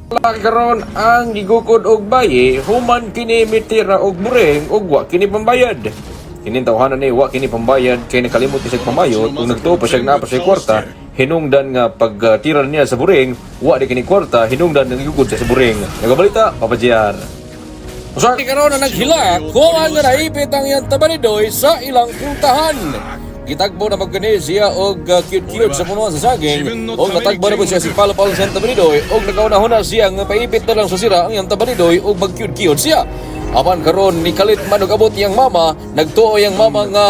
Karon ang gigukod og bayi human kini mitira og buring ug wa kini pambayad. Kini tawhanan ni wa kini pambayad kay nakalimot siya pamayot ug nagtuo pa siya na pa siya kwarta hinungdan nga pagtira niya sa buring wa di kini kwarta hinungdan nga gigukod siya sa buring. Nagabalita papajiar. Usa karon na naghilak kung ang naipit ang iyang tabanidoy sa ilang puntahan. Gitagbo na magkani siya og cute-cute sa punuan sa saging og natagbo na po siya si Palapal sa tabanidoy og nagaunahon na siya nga paipit na lang sa sira ang iyang tabanidoy og mag-cute-cute siya. Apan karon ni kalit man og abot iyang mama, nagtuo iyang mama nga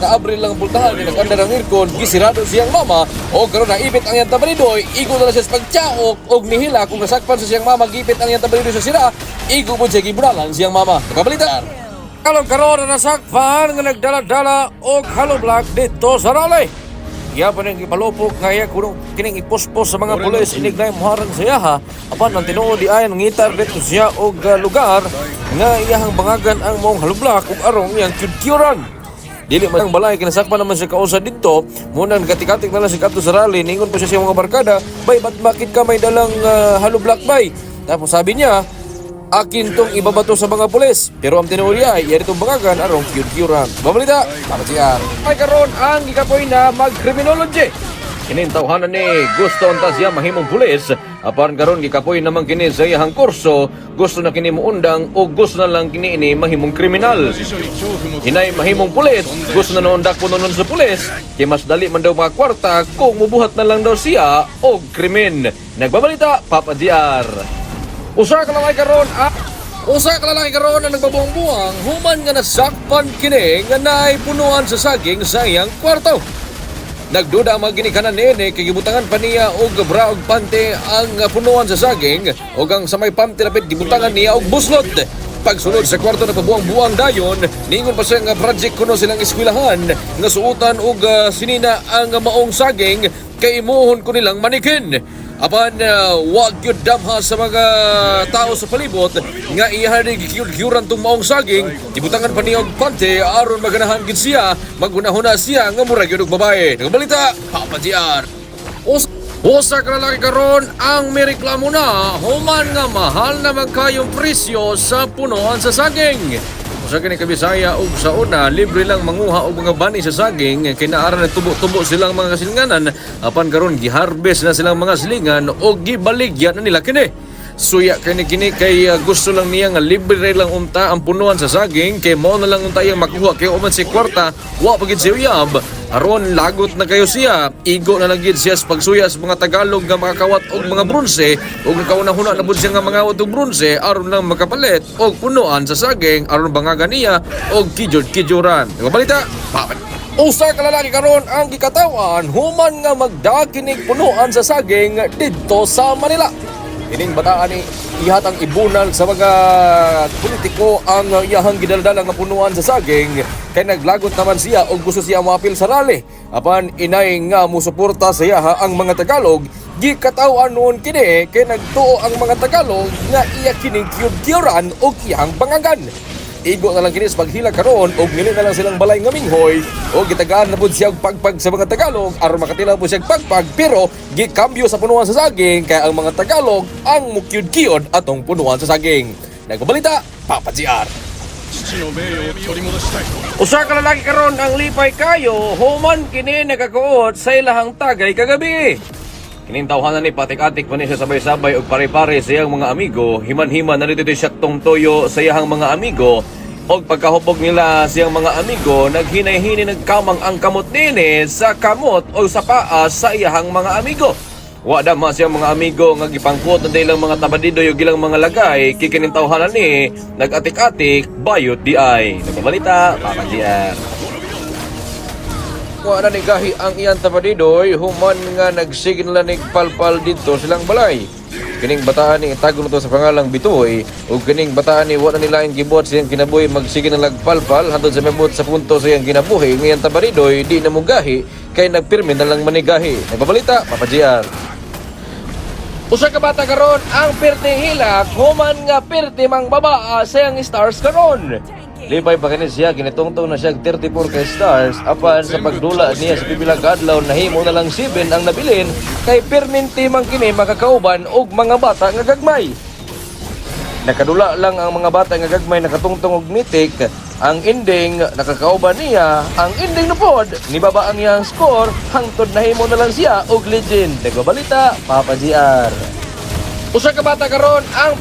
naabril lang pultahan ni nagandar ang aircon, gisirado siyang mama og karon naipit ang iyang tabanidoy, igo na siya sa pagtiaok og nihila kung nasakpan sa siyang mama gipit ang iyang tabanidoy sa sira, igo po siya gibunalan siyang mama. Nakabalita. Karon na nasakpan nga nagdala-dala og hollow block dito sa Raleigh. Iya pa ning ipalupok nga iya kuno kining ipospos sa mga pulis inignay muharang siya ha. Apan ang tinuod di ay nangitar dito siya og lugar nga iyahang bangagan ang mong hollow block ug arong iyang kyudkyuran. Dili man ang balay kinasakpan naman siya kausa dito, muna nagkatik-katik na lang si Kato sa Raleigh, ningon pa siya sa mga barkada, bay bakit ka may dalang hollow block bay? Tapos sabi niya, akin tong ibabato sa mga pulis. Pero ang tinuuli ay yari itong bangagan arong kyud-kyuran. Babalita, papasiyan. Ay karon ang ikapoy na mag-criminology. Kinintawhanan ni gusto unta siya mahimong pulis. Apan karon gikapoy naman kini sa iyang kurso, gusto na kini muundang o gusto na lang kini ini mahimong kriminal. Hinay mahimong pulis, gusto na noondak po noon sa pulis. Kay mas dali man daw mga kwarta kung mubuhat na lang daw siya o krimen. Nagbabalita, Papa GR. Usa ka lalaki karon ang nagbabuang-buang human nga nasakpan kini nga naay punuan sa saging sa iyang kwarto. Nagduda ang mga ginikanan nene kay gibutangan pa niya og bra og pante ang punuan sa saging ug ang sa may pante lapit gibutangan niya og buslot. Pagsunod sa kwarto na pabuang-buang dayon, ningon pa siya nga project kuno silang eskwelahan nga suotan og sinina ang maong saging kay imuhon ko nilang manikin. Apan wag gyud damha sa mga tao sa palibot nga iya ni gikyud-kyuran tong maong saging, gibutangan pa niya og pante aron maganahan gid siya, maghunahuna siya nga mura gyud og babae. Nagabalita, Papa GR. Usa ka lalaki karon ang mireklamo na human nga mahal na magkayong presyo sa punuan sa saging. Sa kini kabisaya ug sa una libre lang manguha og mga bani sa saging kay naara na tubo-tubo silang mga kasilinganan apan karon giharvest na silang mga silingan og gibaligya na nila kini. Suya kini kay gusto lang niya nga libre lang unta ang punuan sa saging kay mao na lang unta yang makuha kay uman si kwarta wa pagid siya uyab aron lagot na kayo siya igo na lang gid siya sa pagsuya sa mga Tagalog nga makakawat og mga bronze ug nakauna-huna na pud siya nga mga og bronze aron lang makapalit og punuan sa saging aron bangagan niya og kijud-kijuran. Balita, usa ka lalaki karon ang gikatawan human nga magdakinig punuan sa saging didto sa Manila. Ining bataan ni ihatang ibunal sa mga politiko ang iyahang gidaldala nga punuan sa saging kay naglagot naman siya og gusto siya moapil sa Raleigh. Apan inay nga musuporta sa iya ang mga Tagalog, gikataw-an noon kini kay nagtuo ang mga Tagalog nga iya kining kyud-kyuran og iyang bangagan. Igo na lang kini sa paghila karon og nili na lang silang balay nga minghoy og gitagaan na pud siya og pagpag sa mga Tagalog aron makatilaw po siya pagpag pero gikambyo sa punuan sa saging kaya ang mga Tagalog ang mukyud-kyud atong punuan sa saging. Nagbabalita, Papa GR. Usa ka lalaki karon ang lipay kayo human kini nagakuot sa ilahang tagay kagabi. Kinintawhanan ni patik-atik pa ni siya sabay-sabay o pare-pare sa iyang mga amigo. Himan-himan na dito siyaktong toyo sa iyang mga amigo. O pagkahubog nila sa iyang mga amigo, naghinay-hini nagkamang ang kamot nini sa kamot o sa paas sa iyang mga amigo. Wada ma siyang mga amigo nga gipangkot na ilang mga tabadidoy o gilang mga lagay. Kikinintawhanan ni nag-atik-atik bayot di ay. Nagbabalita, Papa GR. Wala ni gahi ang iyang tabadidoy human nga nagsigin nila nigpalpal dito silang balay. Kining bataan ni itago nito sa pangalang Bitoy ug kining bataan ni wala nila ang gibuhat siyang kinabuhi magsigin na nagpalpal hantod sa mabot sa punto sa iyang kinabuhi ng iyang tabadidoy di na mo gahi kay nagpirmi na lang manigahi. Nagbabalita, Papa GR. Usa ka bata karon ang perting hilak human nga perti mang babaa sa iyang stars karon. Lipay pa kini siya, kinitungtong na siya 34 ka stars. Apan sa pagdula niya sa pipilang kadlaw, nahimo na lang 7 ang nabilin, kay perminti man kini makakauban og mga bata nga gagmay. Nakadula lang ang mga bata nga gagmay nakatungtong og mitik. Ang ending, nakakauban niya. Ang ending na pod, nibaba ang iyang score, hangtod nahimo na lang siya og legend. Nagbabalita, Papa GR. Usa ka bata karon ang